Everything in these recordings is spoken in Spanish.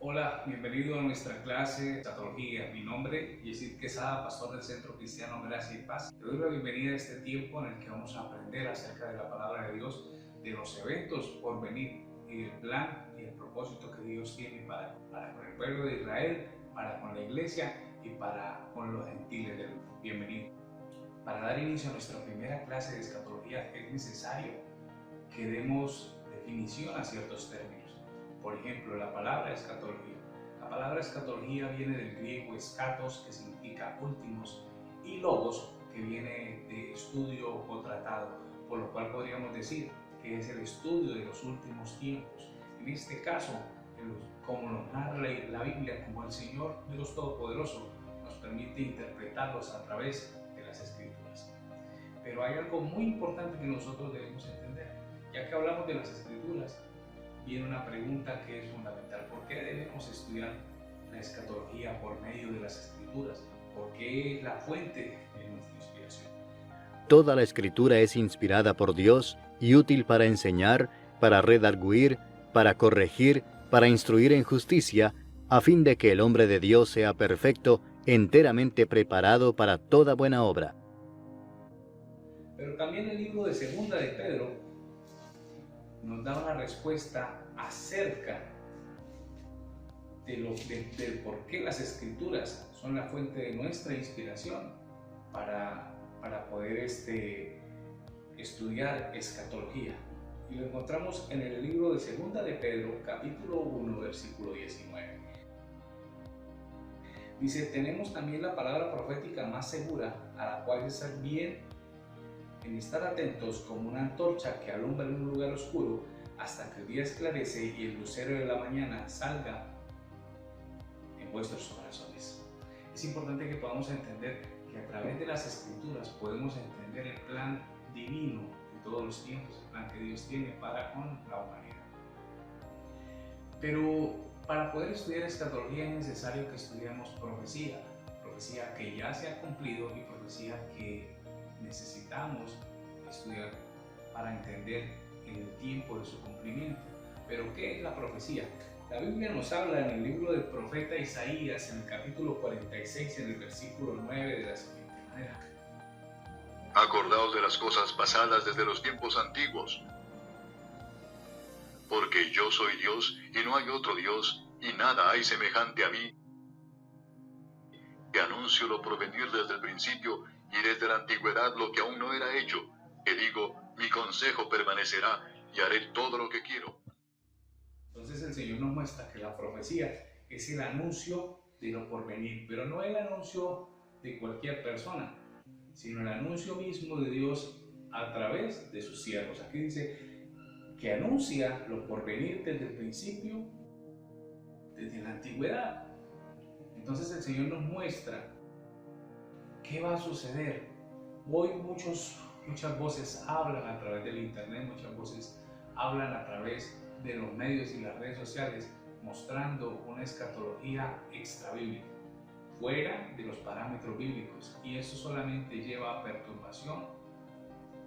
Hola, bienvenido a nuestra clase de Escatología. Mi nombre es Yesid Quesada, pastor del Centro Cristiano Gracia y Paz. Te doy la bienvenida a este tiempo en el que vamos a aprender acerca de la palabra de Dios, de los eventos por venir y el plan y el propósito que Dios tiene para con el pueblo de Israel, para con la iglesia y para con los gentiles del mundo. Bienvenido. Para dar inicio a nuestra primera clase de escatología es necesario que demos definición a ciertos términos. Por ejemplo, la palabra escatología. La palabra escatología viene del griego escatos, que significa últimos, y logos, que viene de estudio o tratado, por lo cual podríamos decir que es el estudio de los últimos tiempos. En este caso, como nos narra la Biblia, como el Señor Dios Todopoderoso nos permite interpretarlos a través de las Escrituras. Pero hay algo muy importante que nosotros debemos entender. Ya que hablamos de las Escrituras, viene una pregunta que es fundamental. ¿Por qué debemos estudiar la escatología por medio de las Escrituras? ¿Por qué es la fuente de nuestra inspiración? Toda la Escritura es inspirada por Dios y útil para enseñar, para redarguir, para corregir, para instruir en justicia, a fin de que el hombre de Dios sea perfecto, enteramente preparado para toda buena obra. Pero también el libro de Segunda de Pedro nos da una respuesta acerca del por qué las Escrituras son la fuente de nuestra inspiración para poder estudiar escatología. Y lo encontramos en el libro de Segunda de Pedro, capítulo 1, versículo 19. Dice: tenemos también la palabra profética más segura, a la cual es ser bien en estar atentos como una antorcha que alumbra en un lugar oscuro hasta que el día esclarece y el lucero de la mañana salga en vuestros corazones. Es importante que podamos entender que a través de las Escrituras podemos entender el plan divino de todos los tiempos, el plan que Dios tiene para con la humanidad. Pero para poder estudiar escatología es necesario que estudiemos profecía que ya se ha cumplido y profecía que necesitamos estudiar para entender el tiempo de su cumplimiento. Pero ¿qué es la profecía? La Biblia nos habla en el libro del profeta Isaías, en el capítulo 46, en el versículo 9, de la siguiente manera: Acordaos de las cosas pasadas desde los tiempos antiguos, porque yo soy Dios y no hay otro Dios, y nada hay semejante a mí, que anuncio lo por venir desde el principio y desde la antigüedad lo que aún no era hecho, que digo, mi consejo permanecerá y haré todo lo que quiero. Entonces el Señor nos muestra que la profecía es el anuncio de lo por venir, pero no el anuncio de cualquier persona, sino el anuncio mismo de Dios a través de sus siervos. Aquí dice que anuncia lo por venir desde el principio, desde la antigüedad. Entonces el Señor nos muestra qué va a suceder. Hoy muchas voces hablan a través del internet, muchas voces hablan a través de los medios y las redes sociales, mostrando una escatología extrabíblica, fuera de los parámetros bíblicos, y eso solamente lleva a perturbación,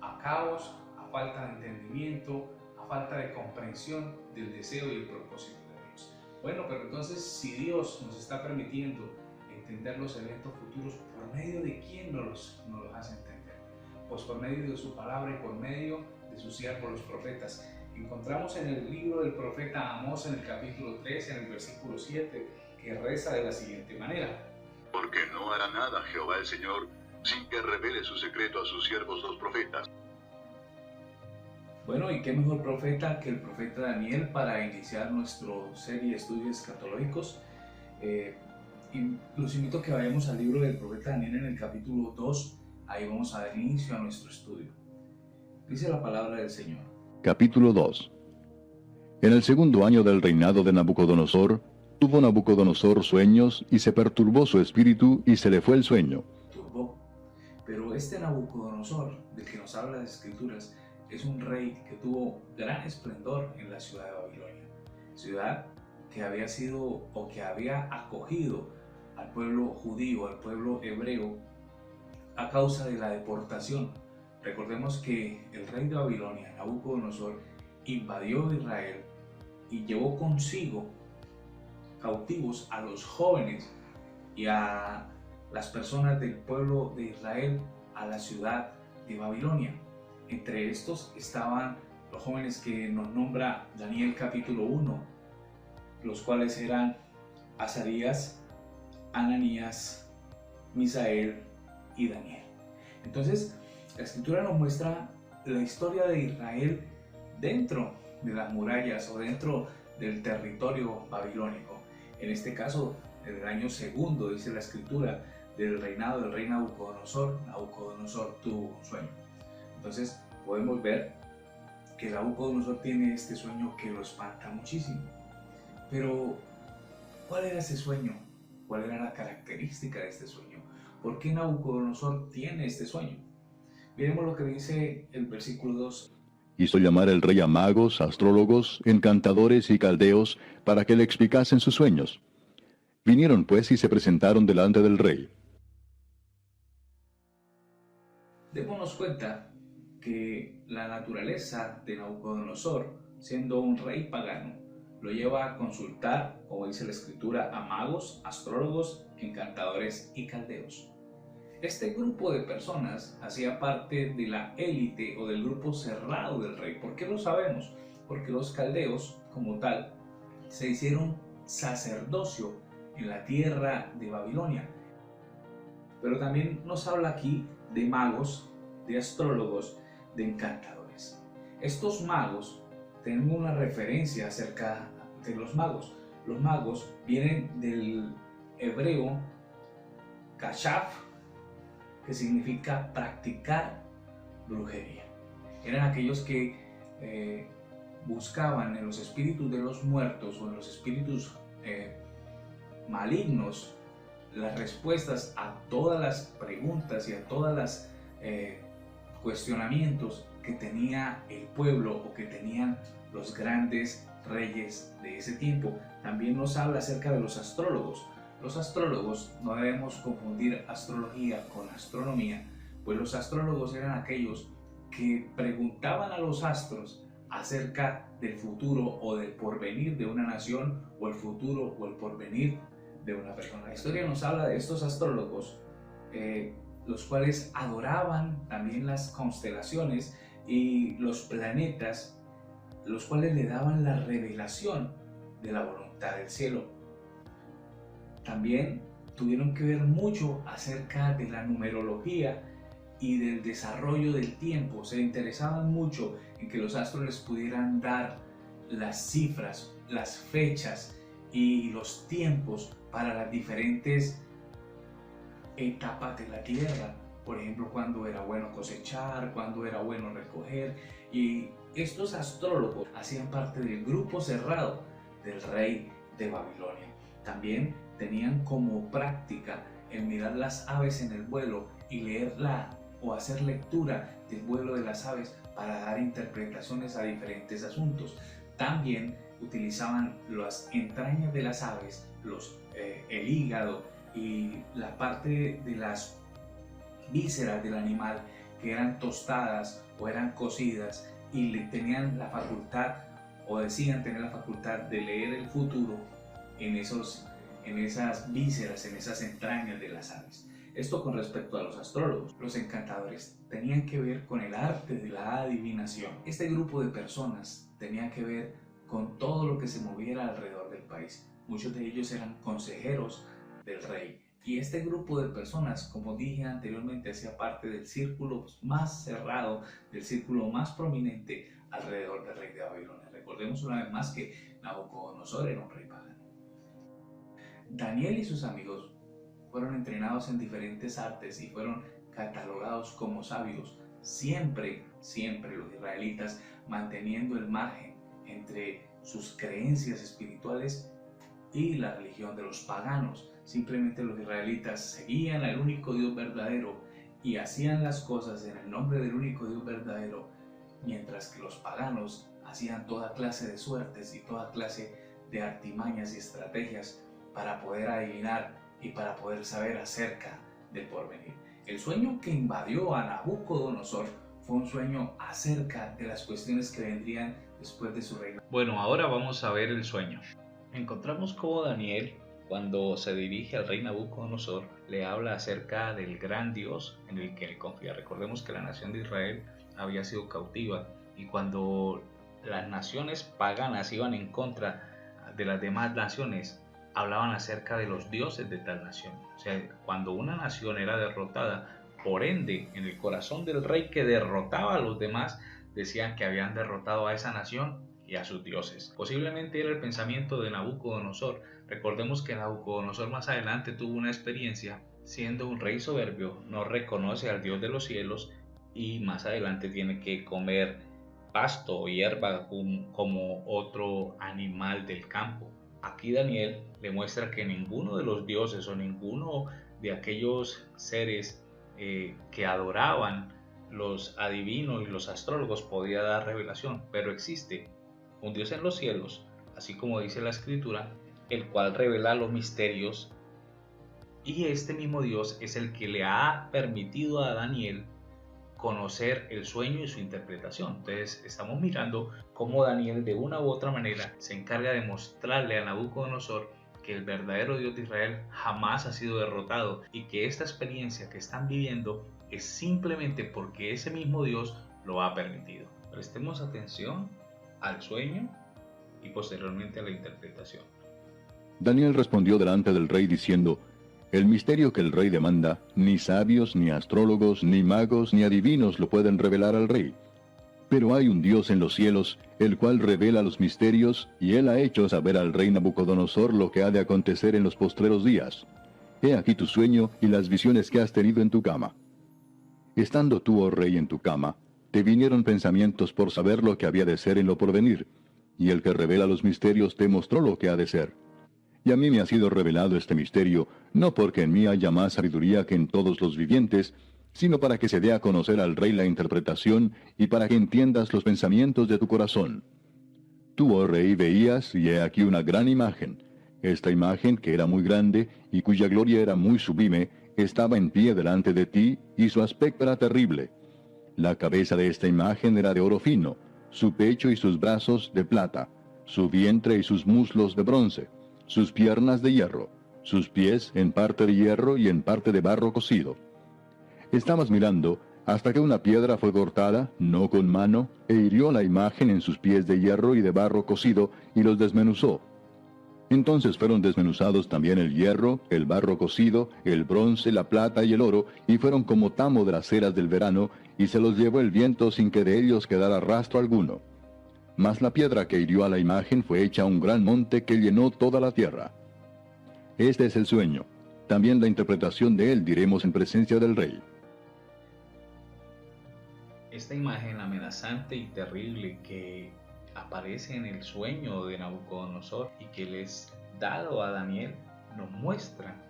a caos, a falta de entendimiento, a falta de comprensión del deseo y el propósito de Dios. Bueno, pero entonces, si Dios nos está permitiendo entender los eventos futuros, ¿por medio de quién nos los hace entender? Pues por medio de su palabra y por medio de sus siervos los profetas. Encontramos en el libro del profeta Amós, en el capítulo 3, en el versículo 7, que reza de la siguiente manera: porque no hará nada Jehová el Señor, sin que revele su secreto a sus siervos los profetas. Bueno, ¿y qué mejor profeta que el profeta Daniel para iniciar nuestra serie de estudios escatológicos? Y los invito a que vayamos al libro del profeta Daniel en el capítulo 2, ahí vamos a dar inicio a nuestro estudio. Dice la palabra del Señor. Capítulo 2. En el segundo año del reinado de Nabucodonosor, tuvo Nabucodonosor sueños, y se perturbó su espíritu, y se le fue el sueño. Pero este Nabucodonosor, del que nos habla las Escrituras, es un rey que tuvo gran esplendor en la ciudad de Babilonia, ciudad que había sido o que había acogido al pueblo judío, al pueblo hebreo, a causa de la deportación. Recordemos que el rey de Babilonia, Nabucodonosor, invadió Israel y llevó consigo cautivos a los jóvenes y a las personas del pueblo de Israel a la ciudad de Babilonia. Entre estos estaban los jóvenes que nos nombra Daniel capítulo 1, los cuales eran Azarías, Ananías, Misael y Daniel. Entonces, la escritura nos muestra la historia de Israel dentro de las murallas o dentro del territorio babilónico. En este caso, en el año segundo, dice la escritura, del reinado del rey Nabucodonosor. Nabucodonosor tuvo un sueño. Entonces, podemos ver que Nabucodonosor tiene este sueño que lo espanta muchísimo. Pero, ¿cuál era ese sueño? ¿Cuál era la característica de este sueño? ¿Por qué Nabucodonosor tiene este sueño? Miremos lo que dice el versículo 2. Hizo llamar el rey a magos, astrólogos, encantadores y caldeos para que le explicasen sus sueños. Vinieron pues y se presentaron delante del rey. Démonos cuenta que la naturaleza de Nabucodonosor, siendo un rey pagano, lo lleva a consultar, como dice la escritura, a magos, astrólogos, encantadores y caldeos. Este grupo de personas hacía parte de la élite o del grupo cerrado del rey. ¿Por qué lo sabemos? Porque los caldeos, como tal, se hicieron sacerdocio en la tierra de Babilonia. Pero también nos habla aquí de magos, de astrólogos, de encantadores. Estos magos, tenemos una referencia acerca de los magos. Los magos vienen del hebreo kashaf, que significa practicar brujería. Eran aquellos que buscaban en los espíritus de los muertos o en los espíritus malignos las respuestas a todas las preguntas y a todas las cuestionamientos que tenía el pueblo o que tenían los grandes reyes de ese tiempo. También nos habla acerca de los astrólogos. Los astrólogos, no debemos confundir astrología con astronomía, pues los astrólogos eran aquellos que preguntaban a los astros acerca del futuro o del porvenir de una nación o el futuro o el porvenir de una persona. La historia nos habla de estos astrólogos, los cuales adoraban también las constelaciones y los planetas, los cuales le daban la revelación de la voluntad del cielo. También tuvieron que ver mucho acerca de la numerología y del desarrollo del tiempo. Se interesaban mucho en que los astros les pudieran dar las cifras, las fechas y los tiempos para las diferentes etapas de la tierra. Por ejemplo, cuándo era bueno cosechar, cuándo era bueno recoger. Y estos astrólogos hacían parte del grupo cerrado del rey de Babilonia. También tenían como práctica el mirar las aves en el vuelo y leerla o hacer lectura del vuelo de las aves para dar interpretaciones a diferentes asuntos. También utilizaban las entrañas de las aves, el hígado y la parte de las vísceras del animal que eran tostadas o eran cocidas y tenían la facultad o decían tener la facultad de leer el futuro en esas vísceras, en esas entrañas de las aves. Esto con respecto a los astrólogos. Los encantadores tenían que ver con el arte de la adivinación. Este grupo de personas tenía que ver con todo lo que se moviera alrededor del país. Muchos de ellos eran consejeros del rey. Y este grupo de personas, como dije anteriormente, hacía parte del círculo más cerrado, del círculo más prominente alrededor del rey de Babilonia. Recordemos una vez más que Nabucodonosor era un rey pagano. Daniel y sus amigos fueron entrenados en diferentes artes y fueron catalogados como sabios, siempre los israelitas manteniendo el margen entre sus creencias espirituales y la religión de los paganos. Simplemente los israelitas seguían al único Dios verdadero y hacían las cosas en el nombre del único Dios verdadero, mientras que los paganos hacían toda clase de suertes y toda clase de artimañas y estrategias para poder adivinar y para poder saber acerca del porvenir. El sueño que invadió a Nabucodonosor fue un sueño acerca de las cuestiones que vendrían después de su reino. Bueno, ahora vamos a ver el sueño. Encontramos cómo Daniel, cuando se dirige al rey Nabucodonosor, le habla acerca del gran Dios en el que él confía. Recordemos que la nación de Israel había sido cautiva, y cuando las naciones paganas iban en contra de las demás naciones, hablaban acerca de los dioses de tal nación. O sea, cuando una nación era derrotada, por ende, en el corazón del rey que derrotaba a los demás, decían que habían derrotado a esa nación y a sus dioses. Posiblemente era el pensamiento de Nabucodonosor. Recordemos que Nabucodonosor más adelante tuvo una experiencia. Siendo un rey soberbio, no reconoce al Dios de los cielos, y más adelante tiene que comer pasto o hierba como otro animal del campo. Aquí Daniel le muestra que ninguno de los dioses o ninguno de aquellos seres que adoraban los adivinos y los astrólogos podía dar revelación, pero existe un Dios en los cielos, así como dice la Escritura, el cual revela los misterios, y este mismo Dios es el que le ha permitido a Daniel conocer el sueño y su interpretación. Entonces estamos mirando cómo Daniel de una u otra manera se encarga de mostrarle a Nabucodonosor que el verdadero Dios de Israel jamás ha sido derrotado, y que esta experiencia que están viviendo es simplemente porque ese mismo Dios lo ha permitido. Prestemos atención al sueño y posteriormente a la interpretación. Daniel respondió delante del rey diciendo, el misterio que el rey demanda, ni sabios, ni astrólogos, ni magos, ni adivinos lo pueden revelar al rey. Pero hay un Dios en los cielos, el cual revela los misterios, y él ha hecho saber al rey Nabucodonosor lo que ha de acontecer en los postreros días. He aquí tu sueño y las visiones que has tenido en tu cama. Estando tú, oh rey, en tu cama, te vinieron pensamientos por saber lo que había de ser en lo porvenir, y el que revela los misterios te mostró lo que ha de ser. Y a mí me ha sido revelado este misterio, no porque en mí haya más sabiduría que en todos los vivientes, sino para que se dé a conocer al rey la interpretación, y para que entiendas los pensamientos de tu corazón. Tú, oh rey, veías, y he aquí una gran imagen. Esta imagen, que era muy grande, y cuya gloria era muy sublime, estaba en pie delante de ti, y su aspecto era terrible. La cabeza de esta imagen era de oro fino, su pecho y sus brazos de plata, su vientre y sus muslos de bronce, sus piernas de hierro, sus pies en parte de hierro y en parte de barro cocido. Estabas mirando hasta que una piedra fue cortada, no con mano, e hirió la imagen en sus pies de hierro y de barro cocido, y los desmenuzó. Entonces fueron desmenuzados también el hierro, el barro cocido, el bronce, la plata y el oro, y fueron como tamo de las eras del verano, y se los llevó el viento sin que de ellos quedara rastro alguno. Mas la piedra que hirió a la imagen fue hecha un gran monte que llenó toda la tierra. Este es el sueño. También la interpretación de él diremos en presencia del rey. Esta imagen amenazante y terrible que aparece en el sueño de Nabucodonosor y que le es dado a Daniel nos muestra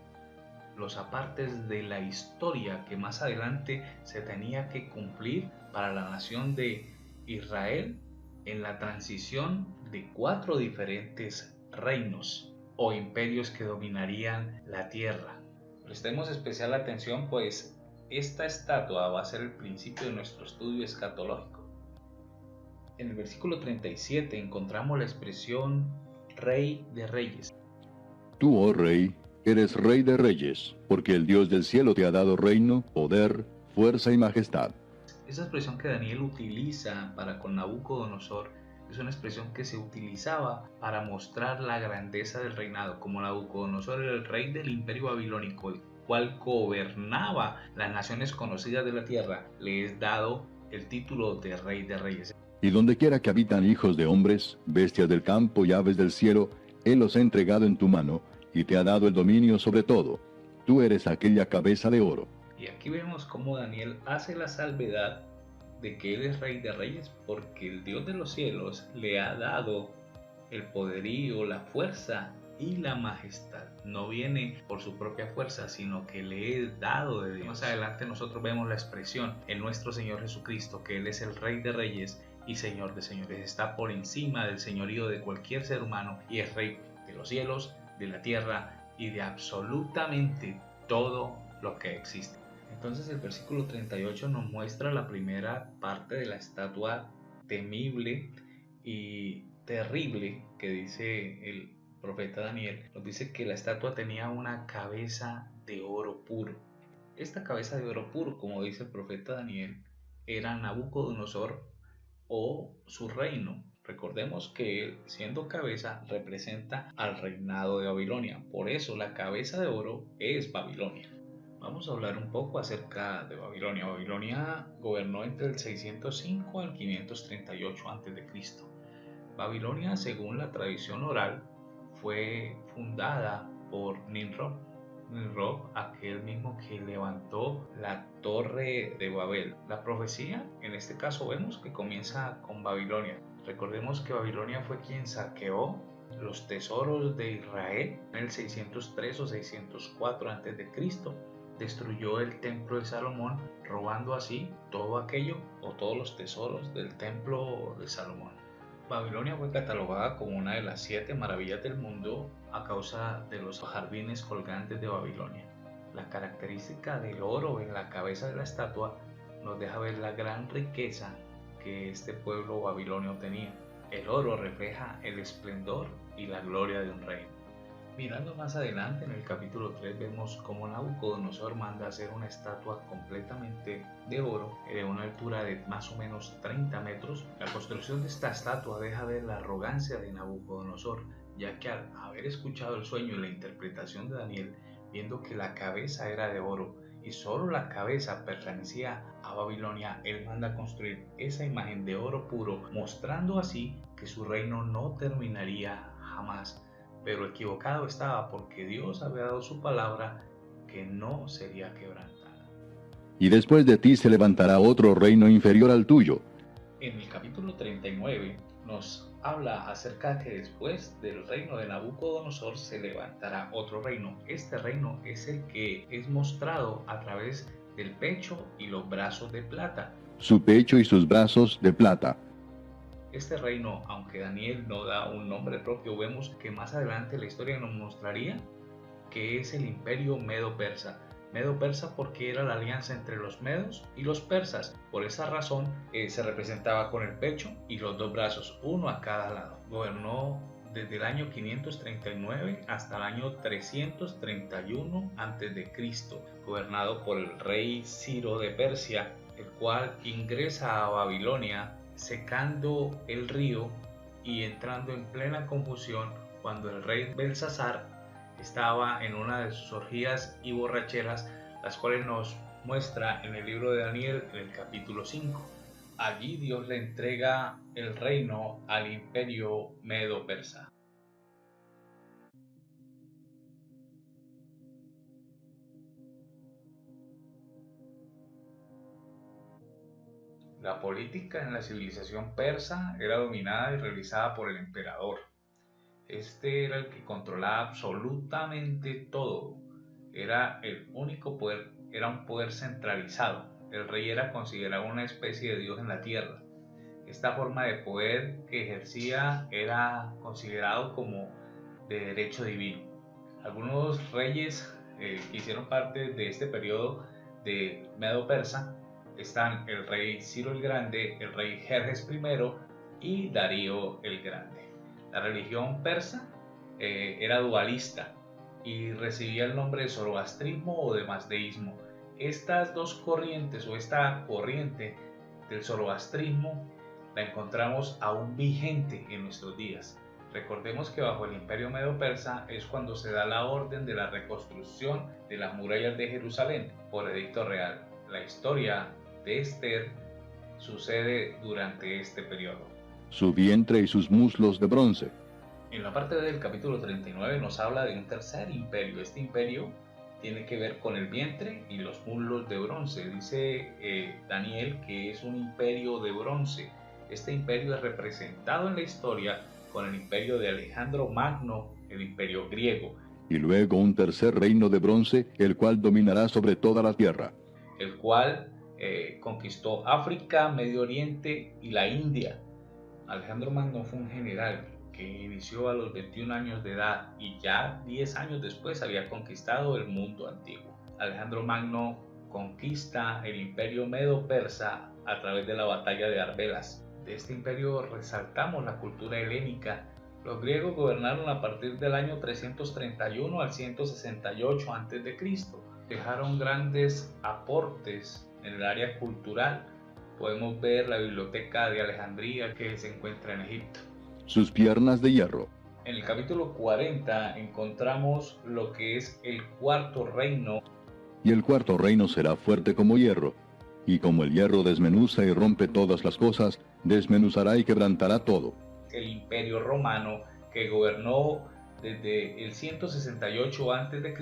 los apartes de la historia que más adelante se tenía que cumplir para la nación de Israel en la transición de 4 diferentes reinos o imperios que dominarían la tierra. Prestemos especial atención, pues esta estatua va a ser el principio de nuestro estudio escatológico. En el versículo 37 encontramos la expresión Rey de Reyes. Tú, oh rey, eres rey de reyes, porque el Dios del cielo te ha dado reino, poder, fuerza y majestad. Esa expresión que Daniel utiliza para con Nabucodonosor es una expresión que se utilizaba para mostrar la grandeza del reinado. Como Nabucodonosor era el rey del imperio babilónico, el cual gobernaba las naciones conocidas de la tierra, le es dado el título de Rey de Reyes. Y donde quiera que habitan hijos de hombres, bestias del campo y aves del cielo, Él los ha entregado en tu mano, y te ha dado el dominio sobre todo. Tú eres aquella cabeza de oro. Y aquí vemos cómo Daniel hace la salvedad de que Él es Rey de Reyes, porque el Dios de los cielos le ha dado el poderío, la fuerza y la majestad. No viene por su propia fuerza, sino que le es dado de Dios. Más adelante nosotros vemos la expresión en nuestro Señor Jesucristo, que Él es el Rey de Reyes y Señor de Señores. Está por encima del señorío de cualquier ser humano, y es Rey de los cielos, de la tierra y de absolutamente todo lo que existe. Entonces el versículo 38 nos muestra la primera parte de la estatua temible y terrible que dice el profeta Daniel, nos dice que la estatua tenía una cabeza de oro puro. Esta cabeza de oro puro, como dice el profeta Daniel, era Nabucodonosor o su reino. Recordemos que él, siendo cabeza, representa al reinado de Babilonia. Por eso la cabeza de oro es Babilonia. Vamos a hablar un poco acerca de Babilonia. Babilonia gobernó entre el 605 al 538 a.C. Babilonia, según la tradición oral, fue fundada por Nimrod. Nimrod, aquel mismo que levantó la torre de Babel. La profecía, en este caso, vemos que comienza con Babilonia. Recordemos que Babilonia fue quien saqueó los tesoros de Israel en el 603 o 604 a.C. Destruyó el templo de Salomón, robando así todo aquello o todos los tesoros del templo de Salomón. Babilonia fue catalogada como una de las 7 maravillas del mundo a causa de los jardines colgantes de Babilonia. La característica del oro en la cabeza de la estatua nos deja ver la gran riqueza que este pueblo babilonio tenía. El oro refleja el esplendor y la gloria de un reino. Mirando más adelante en el capítulo 3 vemos cómo Nabucodonosor manda hacer una estatua completamente de oro de una altura de más o menos 30 metros. La construcción de esta estatua deja ver la arrogancia de Nabucodonosor, ya que al haber escuchado el sueño y la interpretación de Daniel, viendo que la cabeza era de oro y solo la cabeza pertenecía a Babilonia, él manda construir esa imagen de oro puro, mostrando así que su reino no terminaría jamás. Pero equivocado estaba, porque Dios había dado su palabra que no sería quebrantada. Y después de ti se levantará otro reino inferior al tuyo. En el capítulo 39 nos habla acerca de que después del reino de Nabucodonosor se levantará otro reino. Este reino es el que es mostrado a través del pecho y los brazos de plata. Su pecho y sus brazos de plata. Este reino, aunque Daniel no da un nombre propio, vemos que más adelante la historia nos mostraría que es el imperio medo-persa. Medo-persa porque era la alianza entre los medos y los persas. Por esa razón se representaba con el pecho y los 2 brazos, uno a cada lado. Gobernó desde el año 539 hasta el año 331 a.C., gobernado por el rey Ciro de Persia, el cual ingresa a Babilonia secando el río y entrando en plena confusión cuando el rey Belsasar estaba en una de sus orgías y borracheras, las cuales nos muestra en el libro de Daniel en el capítulo 5. Allí Dios le entrega el reino al imperio medo-persa. La política en la civilización persa era dominada y realizada por el emperador. Este era el que controlaba absolutamente todo. Era el único poder, era un poder centralizado. El rey era considerado una especie de dios en la tierra. Esta forma de poder que ejercía era considerado como de derecho divino. Algunos reyes que hicieron parte de este periodo de Medo-Persa están el rey Ciro el Grande, el rey Jerjes I y Darío el Grande. La religión persa era dualista y recibía el nombre de zoroastrismo o de mazdeísmo. Estas dos corrientes o esta corriente del zoroastrismo la encontramos aún vigente en nuestros días. Recordemos que bajo el imperio medo-persa es cuando se da la orden de la reconstrucción de las murallas de Jerusalén por edicto real. La historia de Esther sucede durante este periodo. Su vientre y sus muslos de bronce. En la parte del capítulo 39 nos habla de un tercer imperio. Este imperio tiene que ver con el vientre y los muslos de bronce. Dice Daniel que es un imperio de bronce. Este imperio es representado en la historia con el imperio de Alejandro Magno, el imperio griego. Y luego un tercer reino de bronce, el cual dominará sobre toda la tierra. El cual conquistó África, Medio Oriente y la India. Alejandro Magno fue un general que inició a los 21 años de edad y ya 10 años después había conquistado el mundo antiguo. Alejandro Magno conquista el imperio medo-persa a través de la batalla de Arbelas. De este imperio resaltamos la cultura helénica Los griegos gobernaron a partir del año 331 al 168 a.C. Dejaron grandes aportes en el área cultural. Podemos ver la biblioteca de Alejandría que se encuentra en Egipto. Sus piernas de hierro. En el capítulo 40 encontramos lo que es el cuarto reino. Y el cuarto reino será fuerte como hierro. Y como el hierro desmenuza y rompe todas las cosas, desmenuzará y quebrantará todo. El imperio romano, que gobernó desde el 168 a.C.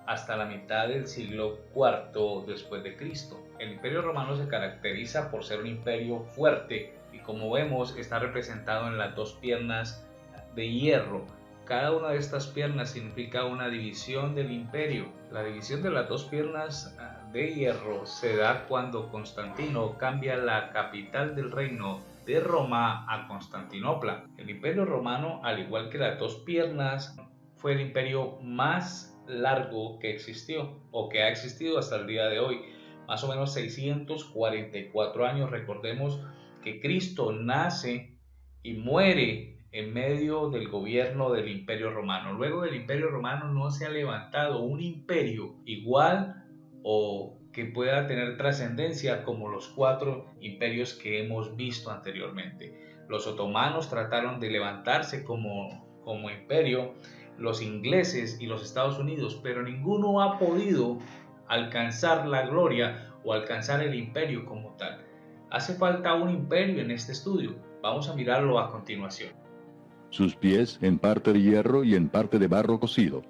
hasta la mitad del siglo IV después de Cristo. El imperio romano se caracteriza por ser un imperio fuerte y, como vemos, está representado en las dos piernas de hierro. Cada una de estas piernas significa una división del imperio. La división de las dos piernas de hierro se da cuando Constantino cambia la capital del reino de Roma a Constantinopla. El imperio romano, al igual que las dos piernas, fue el imperio más largo que existió o que ha existido hasta el día de hoy. Más o menos 644 años. Recordemos que Cristo nace y muere en medio del gobierno del imperio romano. Luego del imperio romano no se ha levantado un imperio igual o que pueda tener trascendencia como los 4 imperios que hemos visto anteriormente. Los otomanos trataron de levantarse como imperio, los ingleses y los Estados Unidos, pero ninguno ha podido alcanzar la gloria o alcanzar el imperio como tal. Hace falta un imperio en este estudio. Vamos a mirarlo a continuación. Sus pies en parte de hierro y en parte de barro cocido.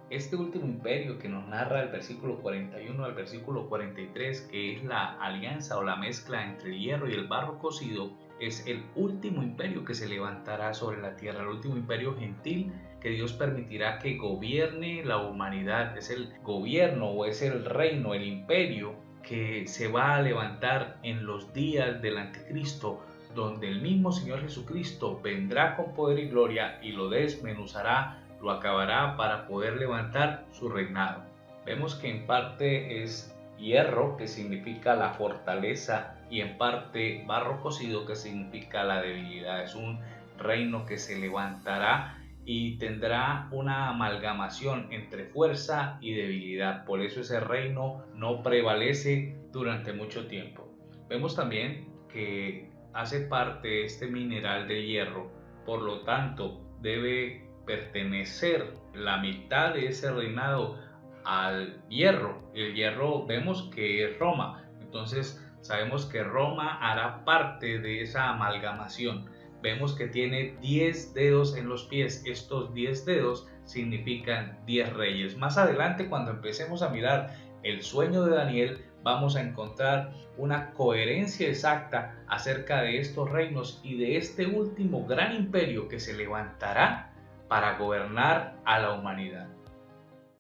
Este último imperio que nos narra el versículo 41 al versículo 43, que es la alianza o la mezcla entre el hierro y el barro cocido, es el último imperio que se levantará sobre la tierra, el último imperio gentil que Dios permitirá que gobierne la humanidad. Es el gobierno o es el reino, el imperio que se va a levantar en los días del anticristo, donde el mismo Señor Jesucristo vendrá con poder y gloria y lo desmenuzará, lo acabará para poder levantar su reinado. Vemos que en parte es hierro, que significa la fortaleza, y en parte barro cocido, que significa la debilidad. Es un reino que se levantará y tendrá una amalgamación entre fuerza y debilidad. Por eso ese reino no prevalece durante mucho tiempo. Vemos también que hace parte este mineral de hierro, por lo tanto debe pertenecer la mitad de ese reinado al hierro. El hierro vemos que es Roma, entonces sabemos que Roma hará parte de esa amalgamación. Vemos que tiene 10 dedos en los pies. Estos 10 dedos significan 10 reyes. Más adelante, cuando empecemos a mirar el sueño de Daniel, vamos a encontrar una coherencia exacta acerca de estos reinos y de este último gran imperio que se levantará para gobernar a la humanidad.